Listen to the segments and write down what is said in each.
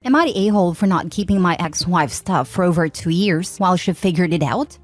Am I the a-hole for not keeping my ex-wife's stuff for over 2 years while she figured it out?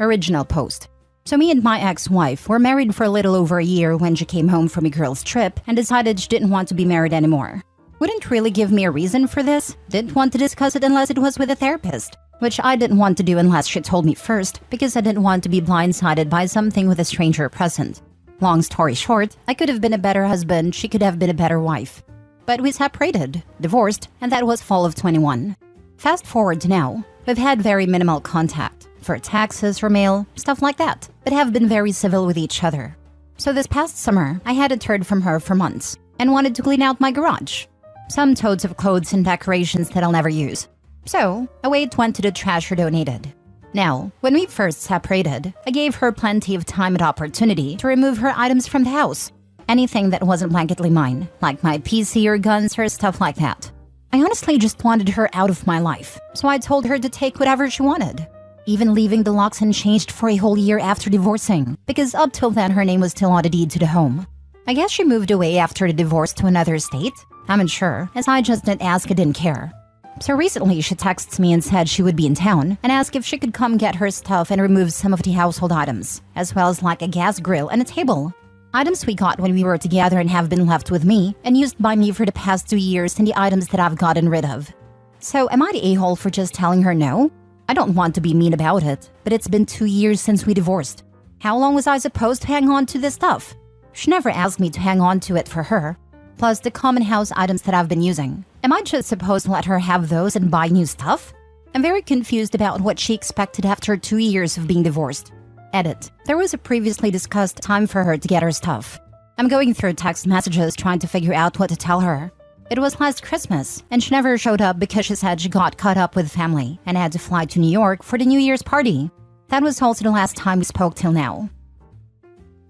Original post. So me and my ex-wife were married for a little over a year when she came home from a girls' trip and decided she didn't want to be married anymore. Wouldn't really give me a reason for this, didn't want to discuss it unless it was with a therapist, which I didn't want to do unless she told me first because I didn't want to be blindsided by something with a stranger present. Long story short, I could have been a better husband, she could have been a better wife. But we separated, divorced, and that was fall of 21. Fast forward to now, we've had very minimal contact, for taxes or mail, stuff like that, but have been very civil with each other. So this past summer, I hadn't heard from her for months, and wanted to clean out my garage. Some totes of clothes and decorations that I'll never use. So, away it went to the trash or donated. Now, when we first separated, I gave her plenty of time and opportunity to remove her items from the house. Anything that wasn't blanketly mine, like my PC or guns or stuff like that. I honestly just wanted her out of my life, so I told her to take whatever she wanted. Even leaving the locks unchanged for a whole year after divorcing, because up till then her name was still on the deed to the home. I guess she moved away after the divorce to another state? I'm unsure, as I just didn't ask, I didn't care. So recently she texts me and said she would be in town and asked if she could come get her stuff and remove some of the household items, as well as like a gas grill and a table. Items we got when we were together and have been left with me and used by me for the past 2 years and the items that I've gotten rid of. So am I the a-hole for just telling her no? I don't want to be mean about it, but it's been 2 years since we divorced. How long was I supposed to hang on to this stuff? She never asked me to hang on to it for her. Plus the common house items that I've been using. Am I just supposed to let her have those and buy new stuff? I'm very confused about what she expected after 2 years of being divorced. Edit. There was a previously discussed time for her to get her stuff. I'm going through text messages trying to figure out what to tell her. It was last Christmas, and she never showed up because she said she got caught up with family and had to fly to New York for the New Year's party. That was also the last time we spoke till now.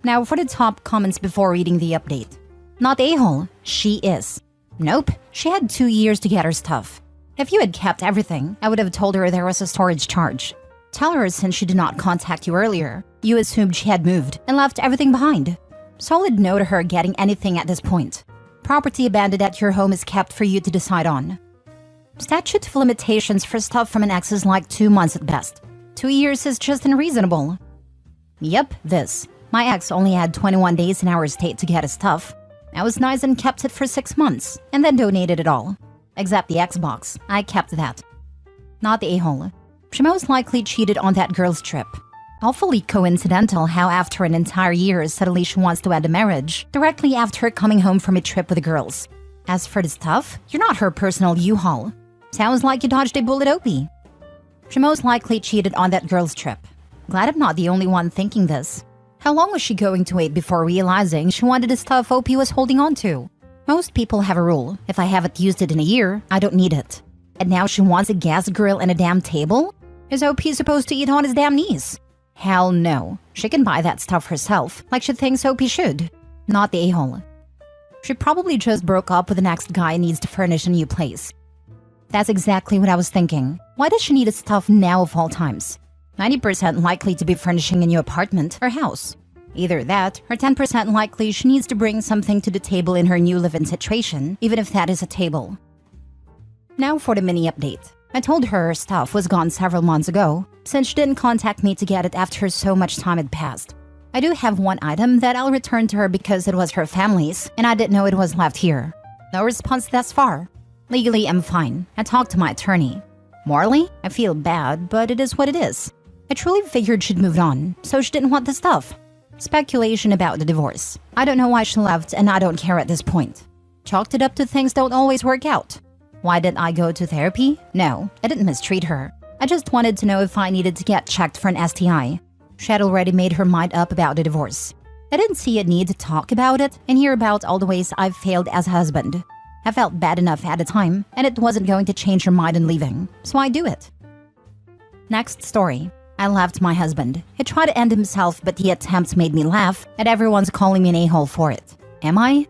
Now for the top comments before reading the update. Not a-hole, she is. Nope, she had 2 years to get her stuff. If you had kept everything, I would have told her there was a storage charge. Tell her since she did not contact you earlier, you assumed she had moved and left everything behind. Solid no to her getting anything at this point. Property abandoned at your home is kept for you to decide on. Statute of limitations for stuff from an ex is like 2 months at best. 2 years is just unreasonable. Yep, this. My ex only had 21 days in our state to get his stuff. I was nice and kept it for 6 months, and then donated it all. Except the Xbox, I kept that. Not the a-hole. She most likely cheated on that girl's trip. Awfully coincidental how after an entire year suddenly she wants to end a marriage, directly after coming home from a trip with the girls. As for the stuff, you're not her personal U-Haul. Sounds like you dodged a bullet, Opie. She most likely cheated on that girl's trip. Glad I'm not the only one thinking this. How long was she going to wait before realizing she wanted the stuff Opie was holding on to? Most people have a rule, if I haven't used it in a year, I don't need it. And now she wants a gas grill and a damn table? Is OP supposed to eat on his damn knees? Hell no. She can buy that stuff herself, like she thinks OP should. Not the a-hole. She probably just broke up with the next guy and needs to furnish a new place. That's exactly what I was thinking. Why does she need his stuff now of all times? 90% likely to be furnishing a new apartment or house. Either that, or 10% likely she needs to bring something to the table in her new live-in situation, even if that is a table. Now for the mini update. I told her stuff was gone several months ago, since she didn't contact me to get it after so much time had passed. I do have one item that I'll return to her because it was her family's, and I didn't know it was left here. No response thus far. Legally, I'm fine. I talked to my attorney. Morally, I feel bad, but it is what it is. I truly figured she'd moved on, so she didn't want the stuff. Speculation about the divorce. I don't know why she left, and I don't care at this point. Chalked it up to things don't always work out. Why did I go to therapy? No, I didn't mistreat her. I just wanted to know if I needed to get checked for an STI. She had already made her mind up about the divorce. I didn't see a need to talk about it and hear about all the ways I've failed as a husband. I felt bad enough at the time, and it wasn't going to change her mind in leaving, so I do it. Next story. I left my husband. He tried to end himself, but the attempts made me laugh, and everyone's calling me an a-hole for it. Am I?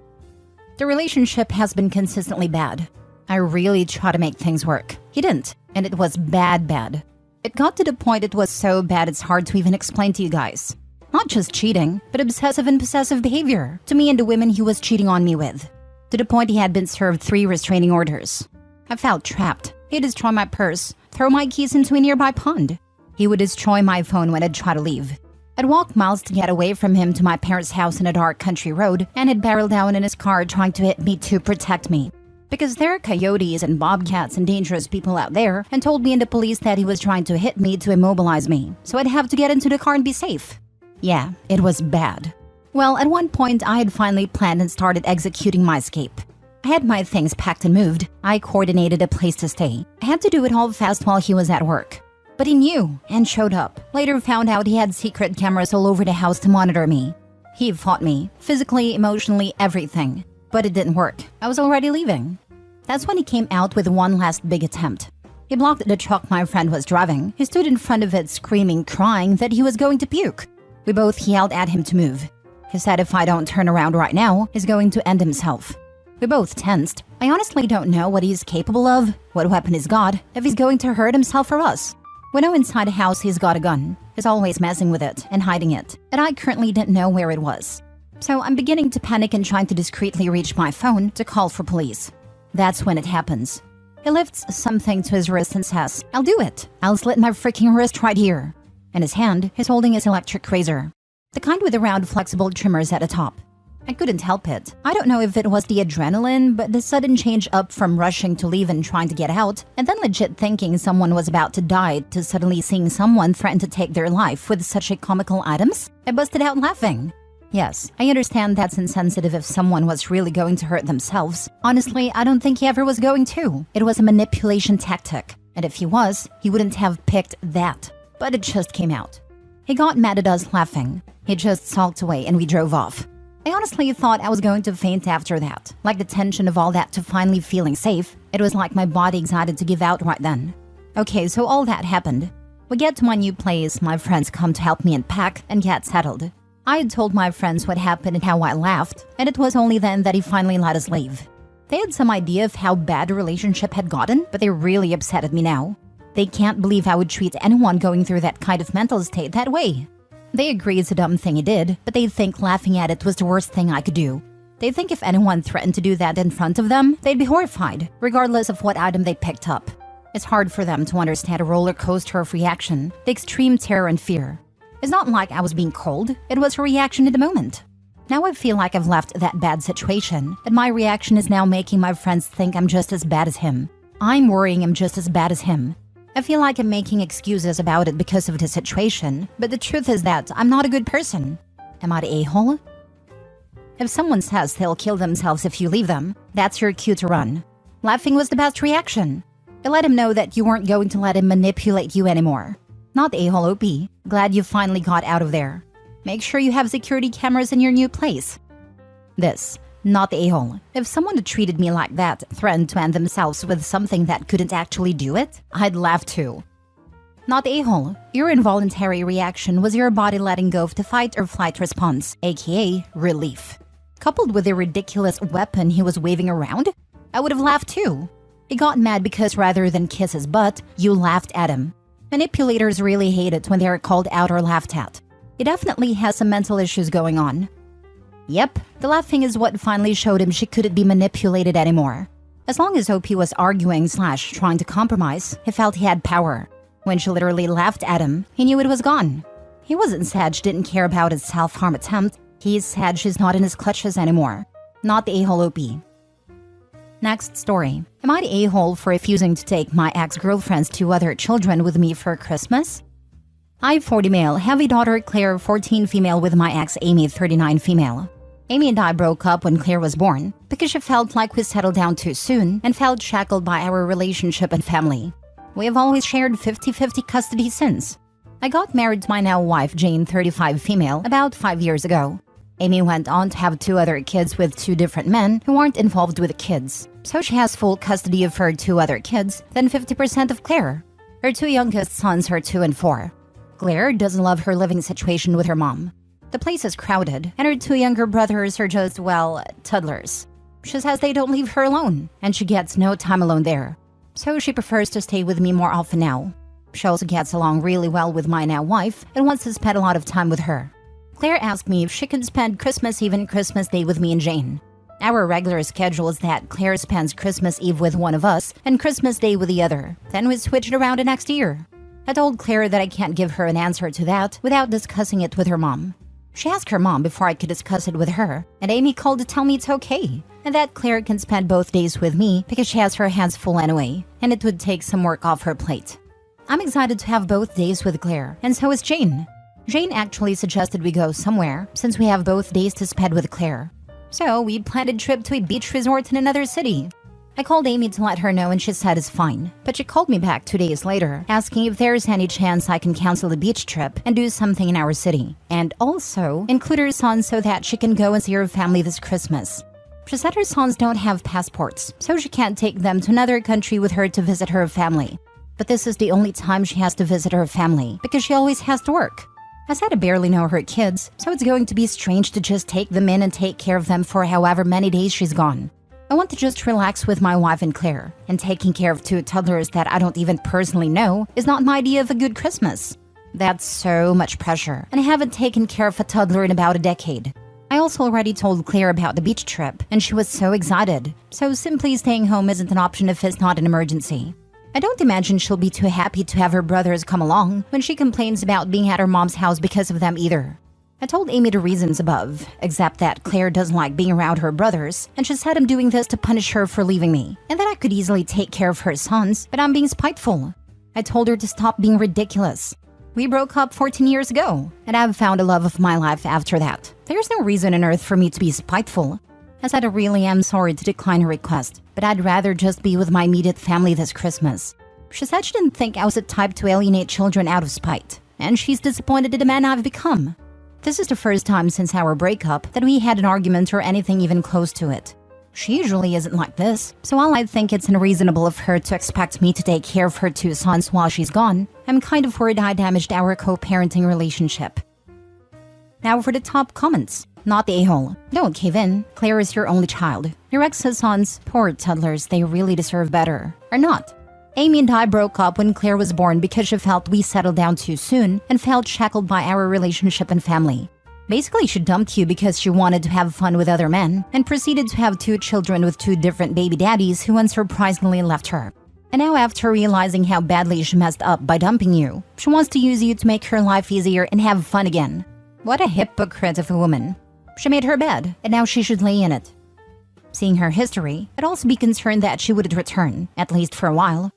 The relationship has been consistently bad. I really tried to make things work. He didn't, and it was bad. It got to the point it was so bad it's hard to even explain to you guys. Not just cheating, but obsessive and possessive behavior to me and the women he was cheating on me with. To the point he had been served 3 restraining orders. I felt trapped. He'd destroy my purse, throw my keys into a nearby pond. He would destroy my phone when I'd try to leave. I'd walk miles to get away from him to my parents' house in a dark country road, and he'd barrel down in his car trying to hit me to protect me. Because there are coyotes and bobcats and dangerous people out there, and told me and the police that he was trying to hit me to immobilize me, so I'd have to get into the car and be safe. Yeah, it was bad. Well, at one point, I had finally planned and started executing my escape. I had my things packed and moved. I coordinated a place to stay. I had to do it all fast while he was at work. But he knew and showed up. Later found out he had secret cameras all over the house to monitor me. He fought me, physically, emotionally, everything. But it didn't work. I was already leaving. That's when he came out with one last big attempt. He blocked the truck my friend was driving. He stood in front of it screaming, crying that he was going to puke. We both yelled at him to move. He said if I don't turn around right now, he's going to end himself. We both tensed. I honestly don't know what he's capable of, what weapon he's got, if he's going to hurt himself or us. We know inside the house he's got a gun. He's always messing with it and hiding it, and I currently didn't know where it was. So I'm beginning to panic and trying to discreetly reach my phone to call for police. That's when it happens. He lifts something to his wrist and says, "I'll do it. I'll slit my freaking wrist right here." In his hand, he's holding his electric razor. The kind with the round flexible trimmers at the top. I couldn't help it. I don't know if it was the adrenaline, but the sudden change up from rushing to leave and trying to get out, and then legit thinking someone was about to die, to suddenly seeing someone threaten to take their life with such a comical items, I busted out laughing. Yes, I understand that's insensitive if someone was really going to hurt themselves. Honestly, I don't think he ever was going to. It was a manipulation tactic. And if he was, he wouldn't have picked that. But it just came out. He got mad at us laughing. He just sulked away and we drove off. I honestly thought I was going to faint after that. Like the tension of all that to finally feeling safe. It was like my body excited to give out right then. Okay, so all that happened. We get to my new place, my friends come to help me unpack and get settled. I had told my friends what happened and how I laughed, and it was only then that he finally let us leave. They had some idea of how bad the relationship had gotten, but they're really upset at me now. They can't believe I would treat anyone going through that kind of mental state that way. They agree it's a dumb thing he did, but they think laughing at it was the worst thing I could do. They think if anyone threatened to do that in front of them, they'd be horrified, regardless of what item they picked up. It's hard for them to understand a roller coaster of reaction, the extreme terror and fear. It's not like I was being cold, it was a reaction in the moment. Now I feel like I've left that bad situation, and my reaction is now making my friends think I'm just as bad as him. I'm worrying I'm just as bad as him. I feel like I'm making excuses about it because of the situation, but the truth is that I'm not a good person. Am I the a-hole? If someone says they'll kill themselves if you leave them, that's your cue to run. Laughing was the best reaction. It let him know that you weren't going to let him manipulate you anymore. Not the a-hole OP. Glad you finally got out of there. Make sure you have security cameras in your new place. This. Not the a-hole. If someone had treated me like that, threatened to end themselves with something that couldn't actually do it, I'd laugh too. Not the a-hole. Your involuntary reaction was your body letting go of the fight or flight response, aka relief. Coupled with the ridiculous weapon he was waving around, I would have laughed too. He got mad because rather than kiss his butt, you laughed at him. Manipulators really hate it when they are called out or laughed at. He definitely has some mental issues going on. Yep, the laughing is what finally showed him she couldn't be manipulated anymore. As long as OP was arguing / trying to compromise, he felt he had power. When she literally laughed at him, he knew it was gone. He wasn't sad she didn't care about his self-harm attempt. He's sad she's not in his clutches anymore. Not the a-hole OP. Next story. Am I the a-hole for refusing to take my ex-girlfriend's 2 other children with me for Christmas? I, 40 male, have a daughter, Claire, 14 female, with my ex, Amy, 39 female. Amy and I broke up when Claire was born because she felt like we settled down too soon and felt shackled by our relationship and family. We have always shared 50-50 custody since. I got married to my now wife, Jane, 35 female, about 5 years ago. Amy went on to have 2 other kids with 2 different men who aren't involved with the kids. So she has full custody of her 2 other kids, then 50% of Claire. Her 2 youngest sons are 2 and 4. Claire doesn't love her living situation with her mom. The place is crowded, and her 2 younger brothers are just, well, toddlers. She says they don't leave her alone, and she gets no time alone there. So she prefers to stay with me more often now. She also gets along really well with my now wife and wants to spend a lot of time with her. Claire asked me if she could spend Christmas Eve and Christmas Day with me and Jane. Our regular schedule is that Claire spends Christmas Eve with one of us and Christmas Day with the other. Then we switch it around the next year. I told Claire that I can't give her an answer to that without discussing it with her mom. She asked her mom before I could discuss it with her, and Amy called to tell me it's okay, and that Claire can spend both days with me because she has her hands full anyway, and it would take some work off her plate. I'm excited to have both days with Claire, and so is Jane. Jane actually suggested we go somewhere since we have both days to spend with Claire. So we planned a trip to a beach resort in another city. I called Amy to let her know and she said it's fine, but she called me back 2 days later asking if there's any chance I can cancel the beach trip and do something in our city, and also include her son so that she can go and see her family this Christmas. She said her sons don't have passports, so she can't take them to another country with her to visit her family. But this is the only time she has to visit her family because she always has to work. I said I barely know her kids, so it's going to be strange to just take them in and take care of them for however many days she's gone. I want to just relax with my wife and Claire, and taking care of 2 toddlers that I don't even personally know is not my idea of a good Christmas. That's so much pressure, and I haven't taken care of a toddler in about a decade. I also already told Claire about the beach trip, and she was so excited, so simply staying home isn't an option if it's not an emergency. I don't imagine she'll be too happy to have her brothers come along when she complains about being at her mom's house because of them either. I told Amy the reasons above, except that Claire doesn't like being around her brothers, and she said I'm doing this to punish her for leaving me, and that I could easily take care of her sons, but I'm being spiteful. I told her to stop being ridiculous. We broke up 14 years ago, and I've found a love of my life after that. There's no reason on earth for me to be spiteful. I said I really am sorry to decline her request, but I'd rather just be with my immediate family this Christmas. She said she didn't think I was the type to alienate children out of spite, and she's disappointed in the man I've become. This is the first time since our breakup that we had an argument or anything even close to it. She usually isn't like this, so while I think it's unreasonable of her to expect me to take care of her 2 sons while she's gone, I'm kind of worried I damaged our co-parenting relationship. Now for the top comments. Not the a-hole. Don't cave in. Claire is your only child. Your ex's sons, poor toddlers, they really deserve better. Or not. Amy and I broke up when Claire was born because she felt we settled down too soon and felt shackled by our relationship and family. Basically, she dumped you because she wanted to have fun with other men and proceeded to have 2 children with 2 different baby daddies who unsurprisingly left her. And now after realizing how badly she messed up by dumping you, she wants to use you to make her life easier and have fun again. What a hypocrite of a woman. She made her bed, and now she should lay in it. Seeing her history, I'd also be concerned that she wouldn't return, at least for a while.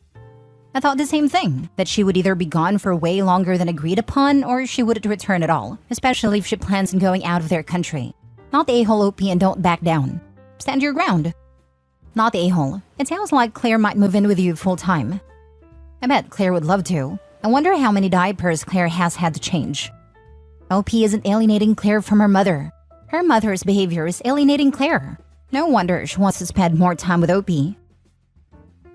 I thought the same thing, that she would either be gone for way longer than agreed upon, or she wouldn't return at all, especially if she plans on going out of their country. Not the a-hole OP and don't back down. Stand your ground. Not the a-hole. It sounds like Claire might move in with you full-time. I bet Claire would love to. I wonder how many diapers Claire has had to change. OP isn't alienating Claire from her mother. Her mother's behavior is alienating Claire. No wonder she wants to spend more time with OP.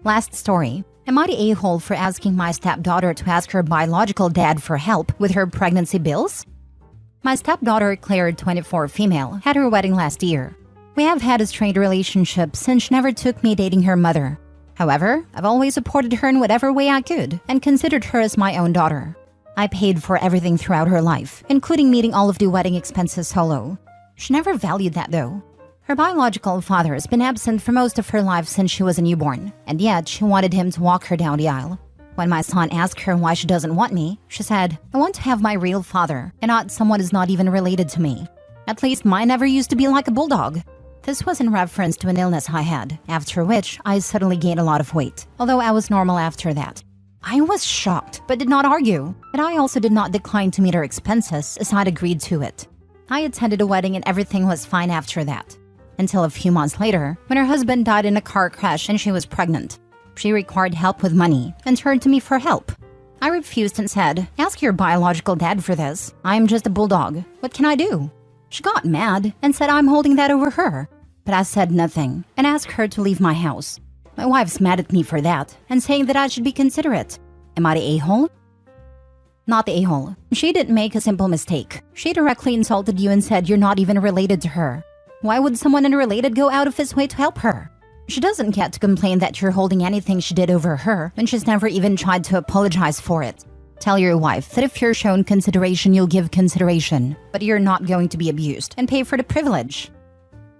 Last story. Am I the a-hole for asking my stepdaughter to ask her biological dad for help with her pregnancy bills? My stepdaughter, Claire, 24 female, had her wedding last year. We have had a strained relationship since she never took me dating her mother. However, I've always supported her in whatever way I could and considered her as my own daughter. I paid for everything throughout her life, including meeting all of the wedding expenses solo. She never valued that though. Her biological father has been absent for most of her life since she was a newborn, and yet she wanted him to walk her down the aisle. When my son asked her why she doesn't want me, she said, "I want to have my real father, and not someone who's not even related to me. At least mine never used to be like a bulldog." This was in reference to an illness I had, after which I suddenly gained a lot of weight, although I was normal after that. I was shocked, but did not argue, and I also did not decline to meet her expenses as I'd agreed to it. I attended a wedding and everything was fine after that. Until a few months later, when her husband died in a car crash and she was pregnant. She required help with money and turned to me for help. I refused and said, "Ask your biological dad for this. I'm just a bulldog. What can I do?" She got mad and said I'm holding that over her. But I said nothing and asked her to leave my house. My wife's mad at me for that and saying that I should be considerate. Am I the a-hole? Not the a-hole. She didn't make a simple mistake. She directly insulted you and said you're not even related to her. Why would someone unrelated go out of his way to help her? She doesn't get to complain that you're holding anything she did over her when she's never even tried to apologize for it. Tell your wife that if you're shown consideration, you'll give consideration, but you're not going to be abused and pay for the privilege.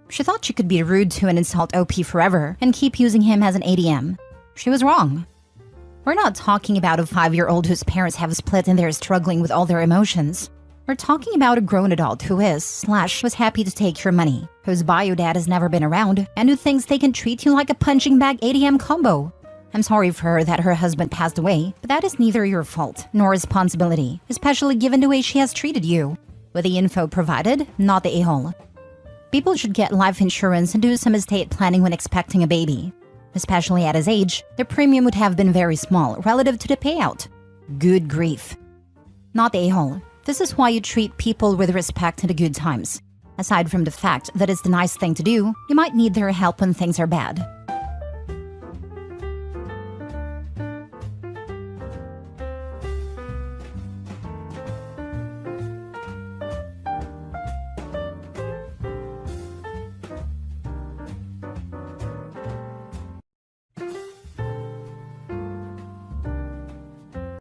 She thought she could be rude to and insult OP forever and keep using him as an ATM. She was wrong. We're not talking about a 5-year-old whose parents have split and they're struggling with all their emotions. We're talking about a grown adult who was happy to take your money, whose bio dad has never been around, and who thinks they can treat you like a punching bag ATM combo. I'm sorry for her that her husband passed away, but that is neither your fault nor responsibility, especially given the way she has treated you. With the info provided, not the a-hole. People should get life insurance and do some estate planning when expecting a baby. Especially at his age, the premium would have been very small relative to the payout. Good grief. Not the a-hole. This is why you treat people with respect in the good times. Aside from the fact that it's the nice thing to do, you might need their help when things are bad.